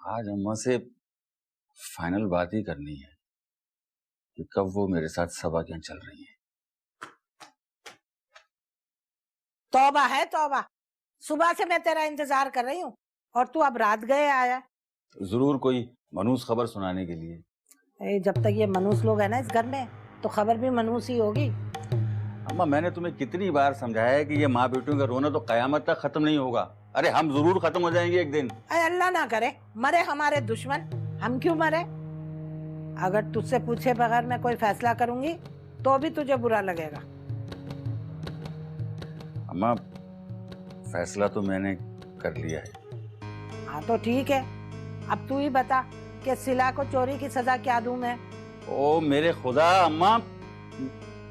आज अम्मा से फाइनल बात ही करनी है कि कब वो मेरे साथ सबा क्या चल रही है। तौबा है तौबा, सुबह से मैं तेरा इंतजार कर रही हूँ और तू अब रात गए आया। जरूर कोई मनूस खबर सुनाने के लिए। जब तक ये मनूस लोग है ना इस घर में तो खबर भी मनूस ही होगी। अम्मा मैंने तुम्हें कितनी बार समझाया है कि ये माँ बेटियों का रोना तो कयामत तक खत्म नहीं होगा। अरे हम जरूर खत्म हो जाएंगे एक दिन। अल्लाह ना करे मरे हमारे दुश्मन, हम क्यों मरे। अगर तुझसे पूछे बगैर मैं कोई फैसला करूंगी तो भी तुझे बुरा लगेगा। अम्मा फैसला तो मैंने कर लिया है। हाँ तो ठीक है, अब तू ही बता कि सिला को चोरी की सजा क्या दूं मैं। ओ मेरे खुदा अम्मा,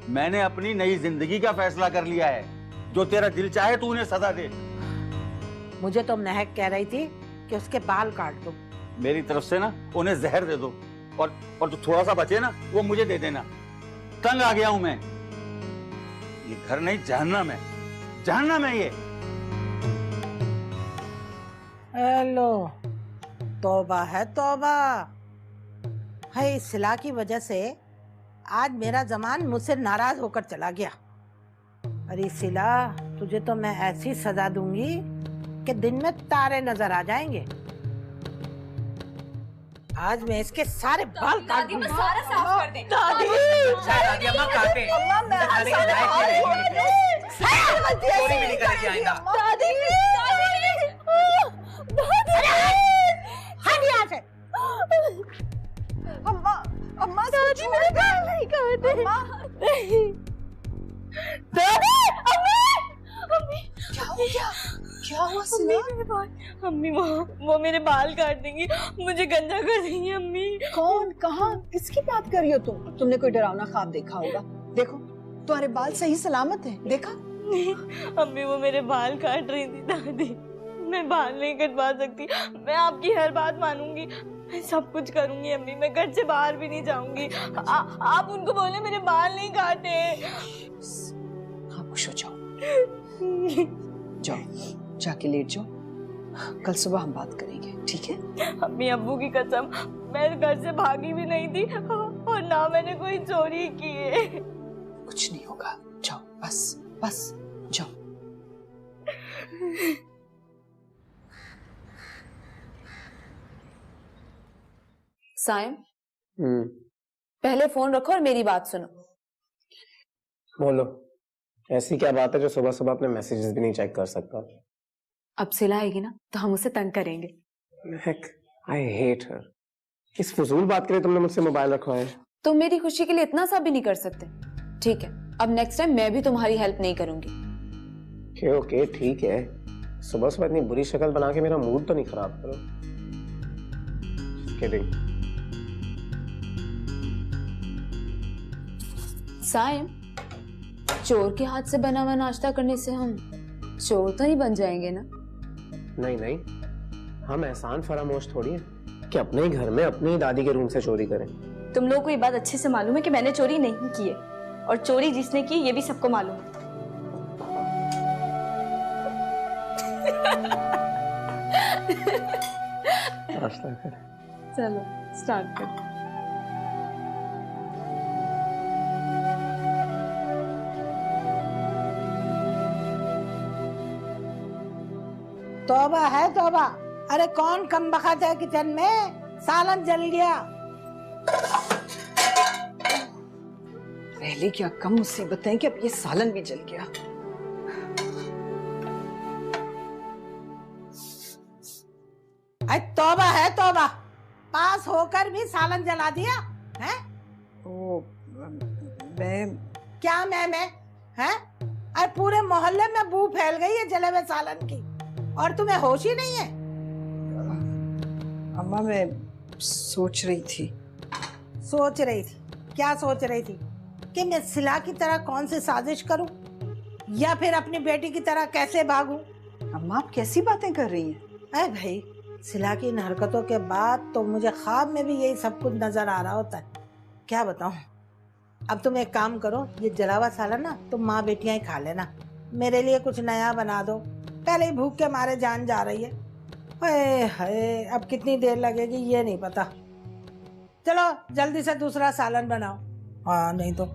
मैंने अपनी नई जिंदगी का फैसला कर लिया है। जो तेरा दिल चाहे तू उन्हें सजा दे। मुझे तो महक कह रही थी कि उसके बाल काट दो। मेरी तरफ से ना उन्हें जहर दे दो और जो थोड़ा सा बचे ना वो मुझे दे देना। तंग आ गया हूं मैं। ये घर नहीं जहन्नम है, जहन्नम है ये। हेलो, तौबा है तौबा। है इस सिला की वजह से आज मेरा जमान मुझसे नाराज होकर चला गया। अरे सिला, तुझे तो मैं ऐसी सजा दूंगी कि दिन में तारे नजर आ जाएंगे। आज मैं इसके सारे बाल काट दूंगी। सारा साफ कर दे। दादी, दादी अम्मा कहाँ पे? अम्मा मैं चोरी भी नहीं करके आएगा। दादी, हट यहाँ से। अम्मा, अम्मा दादी मेरे बाल नहीं काटे। दादी, अम्मी, क्या हो गया? क्या हुआ सिला? मेरे बाल, अम्मी वो मेरे बाल काट देंगी, मुझे गंदा कर देंगी अम्मी। कौन, कहाँ, किसकी बात कर रही हो तुम? तुमने कोई डरावना ख्वाब देखा होगा। देखो तुम्हारे बाल सही सलामत हैं, देखा? नहीं अम्मी, वो मेरे बाल काट रही थी दादी। मैं बाल नहीं कटवा सकती, मैं आपकी हर बात मानूंगी, मैं सब कुछ करूंगी अम्मी, मैं घर से बाहर भी नहीं जाऊंगी। आप उनको बोले मेरे बाल नहीं काटे। खामोश हो जाओ, जाओ जाके लेट जाओ, कल सुबह हम बात करेंगे, ठीक है? अम्मी अब्बू की कसम, मैं घर से भागी भी नहीं थी और ना मैंने कोई चोरी की है। कुछ नहीं होगा, जाओ बस बस जाओ। सायम, पहले फोन रखो और मेरी बात सुनो। बोलो, ऐसी क्या बात है जो सुबह सुबह अपने मैसेजेस भी नहीं चेक कर सकता? अब सिला आएगी ना तो हम उसे तंग करेंगे। Heck, I hate her. इस फजूल बात के लिए तुमने मुझसे मोबाइल रखवाया है? तुम मेरी खुशी के लिए इतना सा भी नहीं कर सकते। ठीक है, अब नेक्स्ट टाइम मैं भी तुम्हारी हेल्प नहीं करूंगी। ओके ठीक है, सुबह सुबह इतनी बुरी शक्ल बना के मेरा मूड तो नहीं खराब करो। किडिंग। सायम, चोर के हाथ से बना हुआ नाश्ता करने से हम चोर तो नहीं बन जाएंगे ना? नहीं नहीं, हम एहसान फरामोश थोड़ी है कि अपने ही घर में अपनी ही दादी के रूम से चोरी करें। तुम लोग को ये बात अच्छे से मालूम है कि मैंने चोरी नहीं की है, और चोरी जिसने की ये भी सबको मालूम है। चलो स्टार्ट कर। तौबा है तौबा। अरे कौन कम बखत है किचन में, सालन जल गया। पहले क्या कम मुसीबतें कि अब ये सालन भी जल गया। अरे तौबा है तौबा, पास होकर भी सालन जला दिया है। ओ, मैं क्या मैं है? अरे पूरे मोहल्ले में बू फैल गई है जले हुए सालन की और तुम्हें होश ही नहीं है। अम्मा मैं सोच रही थी। सोच रही थी? क्या सोच रही थी? कि मैं सिला की तरह कौन सी साजिश करूं या फिर अपनी बेटी की तरह कैसे भागूं? अम्मा आप कैसी बातें कर रही हैं? अरे भाई, सिला की इन हरकतों के बाद तो मुझे ख्वाब में भी यही सब कुछ नजर आ रहा होता है। क्या बताऊं। अब तुम एक काम करो, ये जला हुआ सालन ना तुम माँ बेटियां ही खा लेना, मेरे लिए कुछ नया बना दो, पहले ही भूख के मारे जान जा रही है। हाय हाय, अब कितनी देर लगेगी ये नहीं पता। चलो जल्दी से दूसरा सालन बनाओ। हाँ नहीं तो।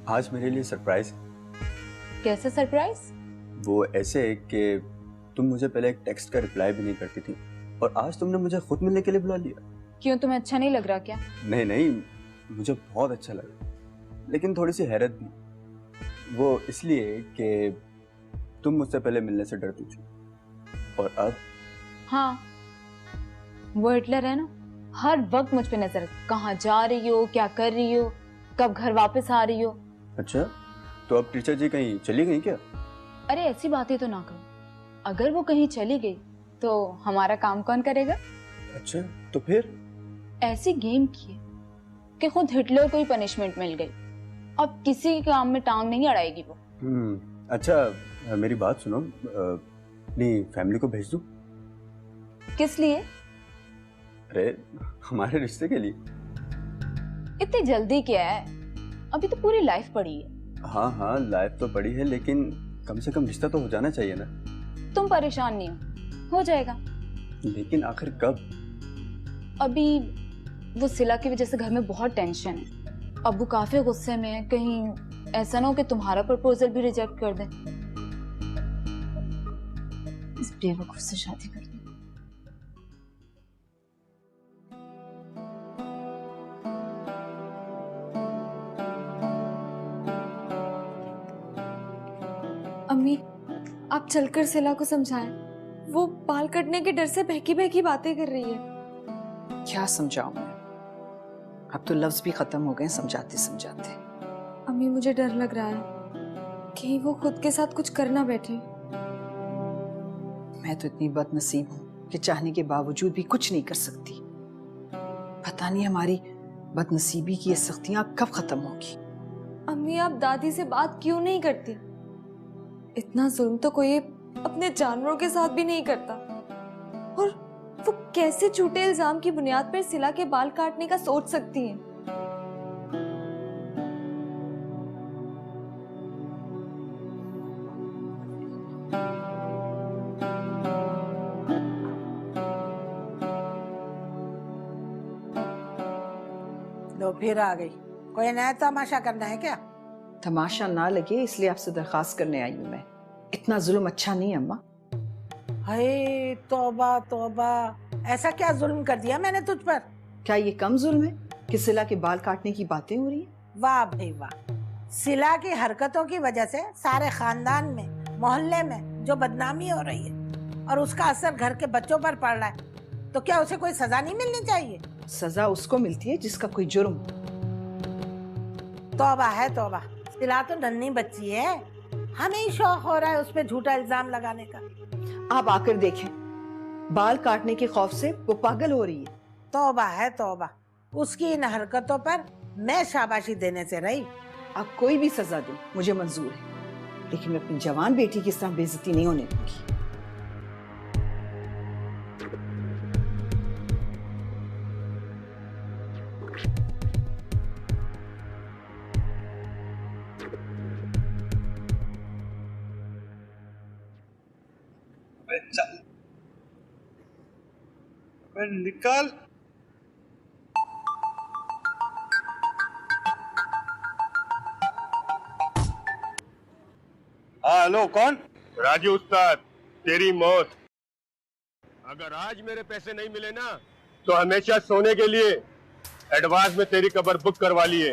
आज मेरे लिए सरप्राइज। कैसे सरप्राइज? वो ऐसे कि तुम मुझे पहले एक टेक्स्ट का रिप्लाई भी नहीं करती थी और आज तुमने मुझे खुद मिलने के लिए बुला लिया। क्यों, तुम्हें अच्छा नहीं लग रहा क्या? नहीं नहीं, मुझे बहुत अच्छा लगा, लेकिन थोड़ी सी हैरत भी। वो इसलिए कि तुम मुझसे पहले मिलने से डरती थी और अब। हाँ, वो हिटलर है ना, हर वक्त मुझ पे नजर, कहाँ जा रही हो, क्या कर रही हो, कब घर वापस आ रही हो। अच्छा, तो अब टीचर जी कहीं चली गई क्या? अरे ऐसी बातें तो ना करो, अगर वो कहीं चली गई तो हमारा काम कौन करेगा? अच्छा, तो फिर? ऐसी गेम की है कि खुद हिटलर को ही पनिशमेंट मिल गई, अब किसी के काम में टांग नहीं अड़ाएगी वो। अच्छा मेरी बात सुनो, अपनी फैमिली को भेज दूं? किस लिए? अरे हमारे रिश्ते के लिए। इतनी जल्दी क्या है, अभी तो पूरी लाइफ पड़ी है। हाँ हाँ, लाइफ तो पड़ी है, लेकिन कम से कम रिश्ता तो हो जाना चाहिए ना। तुम परेशान नहीं हो जाएगा। लेकिन आखिर कब? अभी वो सिला की वजह से घर में बहुत टेंशन है, अब वो काफी गुस्से में है, कहीं ऐसा ना हो कि तुम्हारा प्रपोजल भी रिजेक्ट कर दें। इस बेवकूफ से शादी कर दें। अम्मी, आप चलकर सिला को समझाएं, वो बाल कटने के डर से बहकी बहकी बातें कर रही है। क्या समझाऊं मैं, अब तो लफ्ज भी खत्म हो गए समझाते समझाते। अम्मी मुझे डर लग रहा है कहीं वो खुद के साथ कुछ कर ना बैठे। मैं तो इतनी बदनसीब हूं कि चाहने के बावजूद भी कुछ नहीं कर सकती। पता नहीं हमारी बदनसीबी की ये सख्तियां कब खत्म होगी। अम्मी आप दादी से बात क्यों नहीं करती? इतना जुल्म तो कोई अपने जानवरों के साथ भी नहीं करता। और वो कैसे झूठे इल्जाम की बुनियाद पर सिला के बाल काटने का सोच सकती हैं? लो फिर आ गई, कोई नया तमाशा करना है क्या? तमाशा ना लगे इसलिए आपसे दरखास्त करने आई हूं मैं। इतना जुल्म अच्छा नहीं अम्मा। हाय तौबा तौबा, ऐसा क्या जुल्म कर दिया मैंने तुझ पर? क्या ये कम जुल्म है कि सिला के बाल काटने की बातें हो रही हैं? वाह भाई वाह, सिला की हरकतों की वजह से सारे खानदान में, मोहल्ले में जो बदनामी हो रही है और उसका असर घर के बच्चों पर पड़ रहा है, तो क्या उसे कोई सजा नहीं मिलनी चाहिए? सजा उसको मिलती है जिसका कोई जुर्म। तौबा है तौबा, सिला तो नन्ही बच्ची है, हमें ही शौक हो रहा है उस पर झूठा इल्जाम लगाने का। आप आकर देखें, बाल काटने के खौफ से वो पागल हो रही है। तौबा है तौबा, उसकी इन हरकतों पर मैं शाबाशी देने से रही। आप कोई भी सजा दें मुझे मंजूर है, लेकिन मैं अपनी जवान बेटी की इस तरह बेइज्जती नहीं होने दूंगी। निकाल। हाँ हेलो, कौन? राजू उस्ताद, तेरी मौत। अगर आज मेरे पैसे नहीं मिले ना तो हमेशा सोने के लिए एडवांस में तेरी कब्र बुक करवा लिए।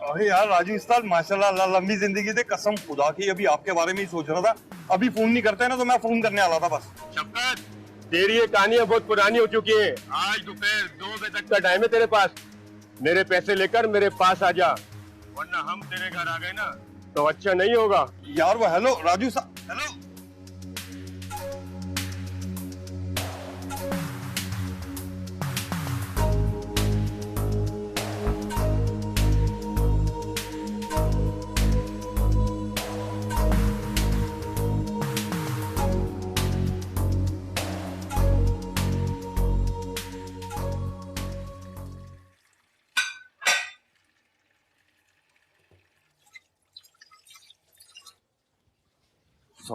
अरे यार राजू उस्ताद, माशाल्लाह, अल्लाह लंबी जिंदगी दे, कसम खुदा की अभी आपके बारे में ही सोच रहा था। अभी फोन नहीं करते ना तो मैं फोन करने वाला था बस। शफकत, तेरी ये कहानियां बहुत पुरानी हो चुकी हैं। आज दोपहर 2 बजे तक का टाइम है तेरे पास। मेरे पैसे लेकर मेरे पास आ जा, वरना हम तेरे घर आ गए ना तो अच्छा नहीं होगा। यार वो हेलो राजू साहब, हेलो।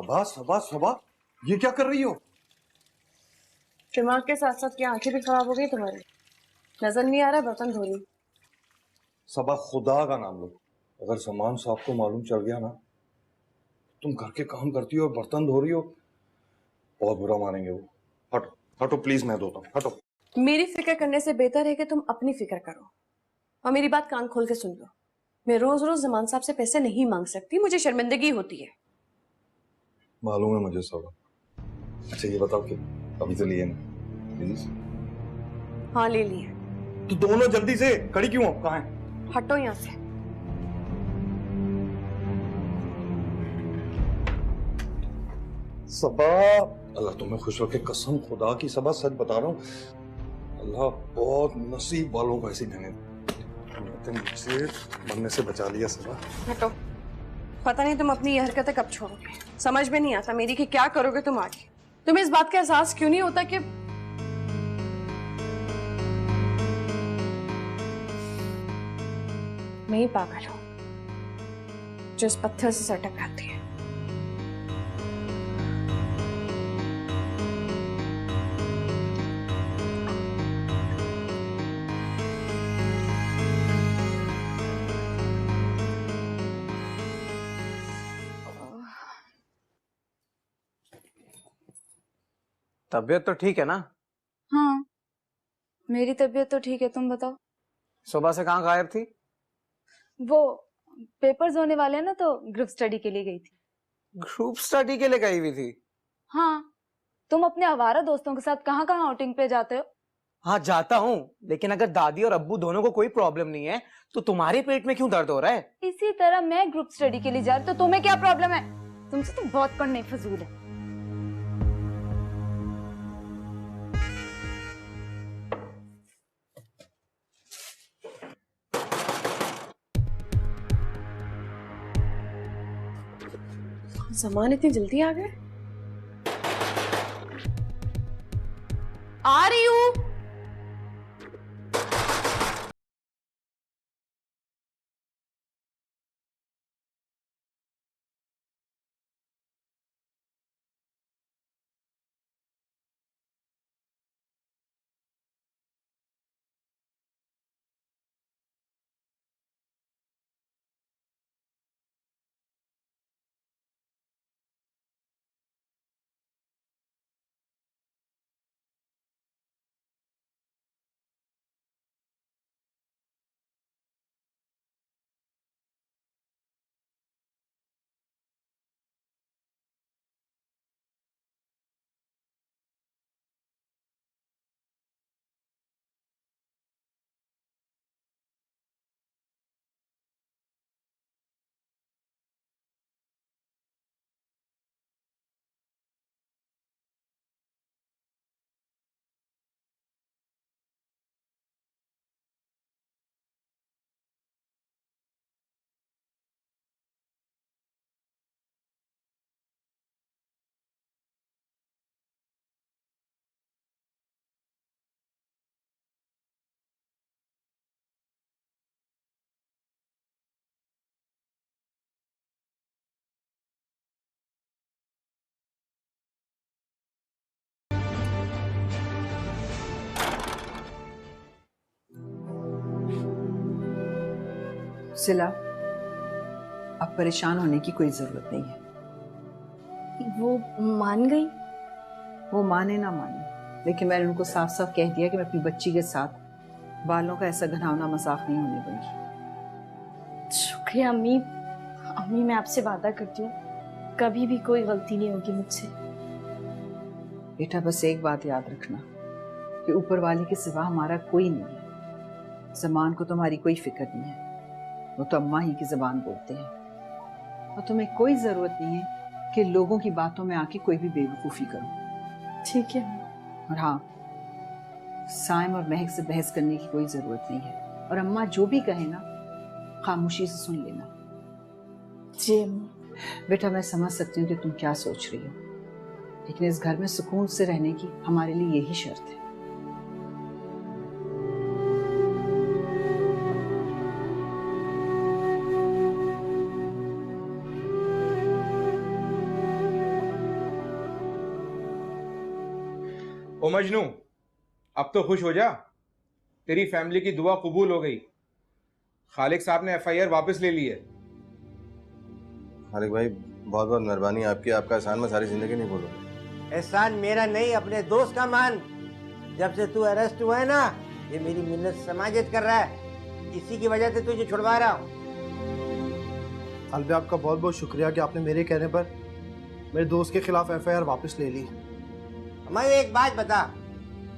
सबा सबा सबा, ये क्या कर रही हो? दिमाग के साथ साथ क्या आंखें भी खराब हो गई तुम्हारी? नजर नहीं आ रहा बर्तन धो रही। सबा खुदा का नाम लो, अगर सामान साहब को मालूम चल गया ना, तुम घर के काम करती हो और बर्तन धो रही हो, बहुत बुरा मानेंगे वो। हटो हटो प्लीज, मैं धोता हूँ, हटो। मेरी फिक्र करने से बेहतर है कि तुम अपनी फिक्र करो और मेरी बात कान खोल के सुन लो। मैं रोज रोज जमान साहब से पैसे नहीं मांग सकती, मुझे शर्मिंदगी होती है। मालूम है मुझे सबा। अच्छा ये बताओ कि अभी तो लिए ना प्लीज? हाँ ले लिए। तो दोनों जल्दी से, खड़ी क्यों हो? कहाँ है? हटो यहाँ से। सबा, अल्लाह तुम्हें खुश रखे, कसम खुदा की सबा, सच बता रहा हूँ, अल्लाह बहुत नसीब वालों को ऐसी मेहनत मुझसे मरने से बचा लिया सबा। हटो। पता नहीं तुम अपनी ये हरकतें कब छोड़ोगे, समझ में नहीं आता मेरी कि क्या करोगे तुम आगे। तुम्हें इस बात का एहसास क्यों नहीं होता कि मैं ही पागल हूं जो इस पत्थर से सर टकराती है। तबीयत तो ठीक है ना? हाँ, मेरी तबीयत तो ठीक है, तुम बताओ। सुबह से कहाँ गायब थी? वो पेपर्स होने वाले हैं ना, तो ग्रुप स्टडी के लिए गई थी। ग्रुप स्टडी के लिए गई हुई थी? हाँ, तुम अपने आवारा दोस्तों के साथ कहाँ कहाँ आउटिंग पे जाते हो? हाँ जाता हूँ, लेकिन अगर दादी और अब्बू दोनों को कोई प्रॉब्लम नहीं है तो तुम्हारे पेट में क्यों दर्द हो रहा है? इसी तरह मैं ग्रुप स्टडी के लिए जा रही, तो तुम्हें क्या प्रॉब्लम है? तुमसे तो बहुत पढ़ने फजूल है। जमान इतनी जल्दी आ गए? आ रही हूँ। सिला, अब परेशान होने की कोई जरूरत नहीं है। वो मान गई? वो माने ना माने, लेकिन मैंने उनको साफ साफ कह दिया कि मैं अपनी बच्ची के साथ बालों का ऐसा घनावना मजाक नहीं होने दूंगी। शुक्रिया अम्मी। अम्मी मैं आपसे वादा करती हूँ कभी भी कोई गलती नहीं होगी मुझसे। बेटा बस एक बात याद रखना कि ऊपर वाले के सिवा हमारा कोई नहीं है। जमान को तुम्हारी कोई फिक्र नहीं है, वो तो अम्मा ही की जबान बोलते हैं, और तुम्हें कोई जरूरत नहीं है कि लोगों की बातों में आके कोई भी बेवकूफी करो। ठीक है। और हाँ, साइम और महक से बहस करने की कोई जरूरत नहीं है, और अम्मा जो भी कहे ना खामोशी से सुन लेना। जी अम्मा। बेटा मैं समझ सकती हूँ कि तुम क्या सोच रही हो, लेकिन इस घर में सुकून से रहने की हमारे लिए यही शर्त है। ओ मजनू, अब तो खुश हो जा, तेरी फैमिली की दुआ कबूल हो गई। खालिक साहब ने FIR वापस ले ली है। खालिक भाई बहुत बहुत मेहरबानी आपकी, आपका एहसान मैं सारी जिंदगी नहीं भूलूंगा। एहसान मेरा नहीं, अपने दोस्त का मान। जब से तू अरेस्ट हुआ है ना, ये मेरी मिन्नत समाजित कर रहा है, इसी की वजह से तुझे छुड़वा रहा हूँ। अलबे आपका बहुत बहुत शुक्रिया कि आपने मेरे कहने पर मेरे दोस्त के खिलाफ FIR वापस ले ली। मैं एक बात बता,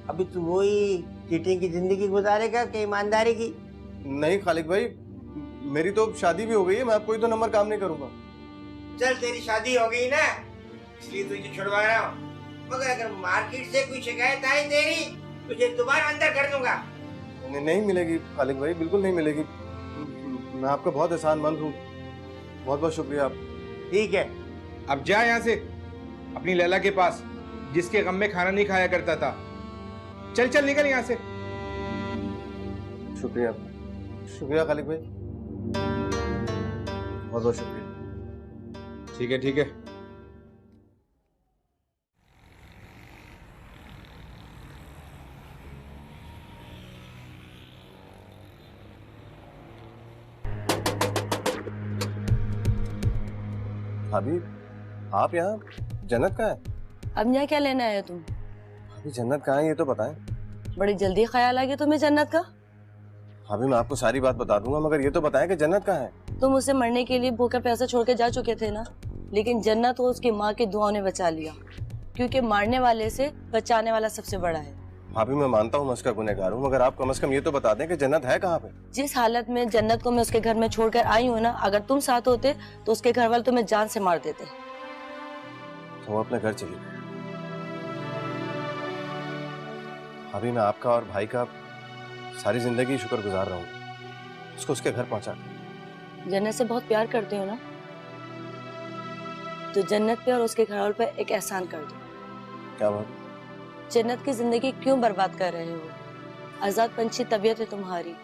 अभी तू वही चीटिंग की जिंदगी गुजारेगा कि ईमानदारी की? नहीं खालिक भाई, मेरी तो शादी भी हो गई है, मैं अब कोई 2 नंबर काम नहीं करूंगा। चल तेरी शादी हो गई ना, इसलिए तुझे छुड़वा रहा हूँ, मगर अगर मार्केट से कोई शिकायत आई तेरी, तुझे दोबारा अंदर कर दूंगा। नहीं मिलेगी खालिक भाई, बिल्कुल नहीं मिलेगी। मैं आपका बहुत एहसानमंद हूँ, बहुत बहुत शुक्रिया आप। ठीक है, अब जा यहाँ से अपनी लैला के पास, जिसके गम में खाना नहीं खाया करता था। चल चल निकल यहाँ से। शुक्रिया, शुक्रिया खालिक भाई, बहुत बहुत शुक्रिया। ठीक है ठीक है। भाभी आप यहाँ, जन्नत कहाँ है? अब यहाँ क्या लेने आए हो तुम? भाभी जन्नत कहाँ है ये तो बताएं। बड़ी जल्दी ख्याल आ गया तुम्हें जन्नत का? भाभी मैं आपको सारी बात बता दूंगा, मगर ये तो बताएं कि जन्नत कहाँ है। तुम उसे मरने के लिए भूखा प्यासा छोड़ के जा चुके थे ना, लेकिन जन्नत को उसकी माँ की दुआओं ने बचा लिया, क्योंकि मारने वाले से बचाने वाला सबसे बड़ा है। भाभी मैं मानता हूँ मैं उसका गुनहगार हूँ, मगर आप कम से कम ये तो बता दें कि जन्नत है कहाँ पे। जिस हालत में जन्नत को मैं उसके घर में छोड़कर आई हूँ ना, अगर तुम साथ होते तो उसके घर वाले तुम्हें जान से मार देते। तो वो अपने घर चली गई। भाभी मैं आपका और भाई का सारी जिंदगी शुक्रगुजार रहूंगा, उसको उसके घर पहुंचा। जन्नत से बहुत प्यार करते हो ना, तो जन्नत पे और उसके घर वालों पे एक एहसान कर दो। क्या बात? जन्नत की जिंदगी क्यों बर्बाद कर रहे हो? आजाद पंछी तबीयत है तुम्हारी,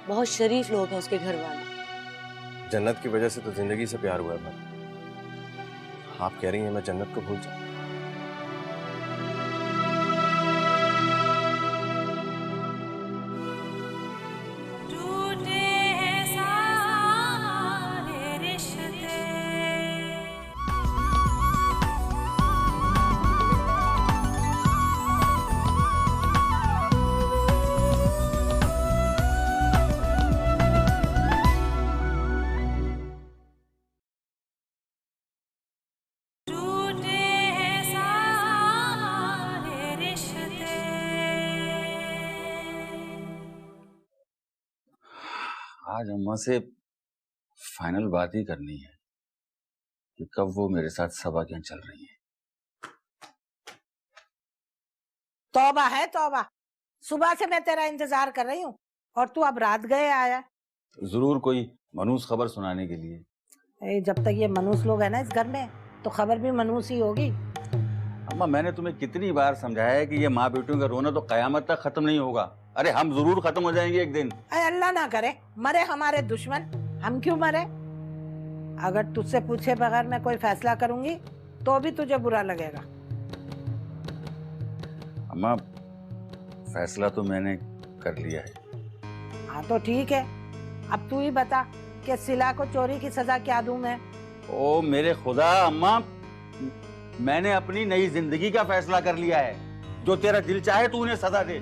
बहुत शरीफ लोग हैं उसके घर वाले। जन्नत की वजह से तो जिंदगी से प्यार हुआ है भाई। आप कह रही हैं मैं जन्नत को भूल जाऊं? आज अम्मा से फाइनल बात ही करनी है कि कब वो मेरे साथ सबा क्या चल रही है। तौबा है तौबा, सुबह से मैं तेरा इंतजार कर रही हूँ और तू अब रात गए आया। जरूर कोई मनूस खबर सुनाने के लिए। जब तक ये मनूस लोग है ना इस घर में, तो खबर भी मनूस ही होगी। अम्मा मैंने तुम्हें कितनी बार समझाया है कि ये माँ बेटियों का रोना तो कयामत तक खत्म नहीं होगा। अरे हम जरूर खत्म हो जाएंगे एक दिन। अल्लाह ना करे मरे हमारे दुश्मन, हम क्यों मरे? अगर तुझसे पूछे बगैर मैं कोई फैसला करूंगी तो भी तुझे बुरा लगेगा। अम्मा फैसला तो मैंने कर लिया है। हाँ तो ठीक है, अब तू ही बता कि सिला को चोरी की सजा क्या दूं मैं? ओ मेरे खुदा अम्मा, मैंने अपनी नई जिंदगी का फैसला कर लिया है। जो तेरा दिल चाहे तू उन्हें सजा दे।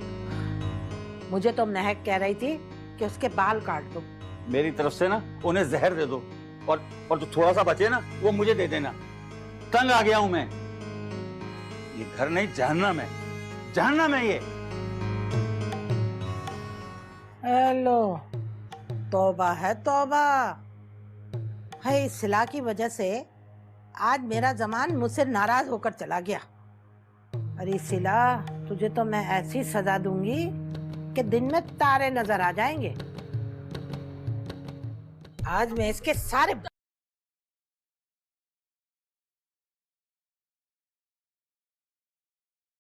मुझे तो महक कह रही थी कि उसके बाल काट दो। मेरी तरफ से ना उन्हें जहर दे दो, और जो थोड़ा सा बचे ना वो मुझे दे देना। तंग आ गया हूं मैं। ये घर नहीं जहन्नम है, जहन्नम है ये। हेलो, तौबा है तौबा। है सिला की वजह से आज मेरा जमान मुझसे नाराज होकर चला गया। अरे सिला, तुझे तो मैं ऐसी सजा दूंगी कि दिन में तारे नजर आ जाएंगे। आज मैं इसके सारे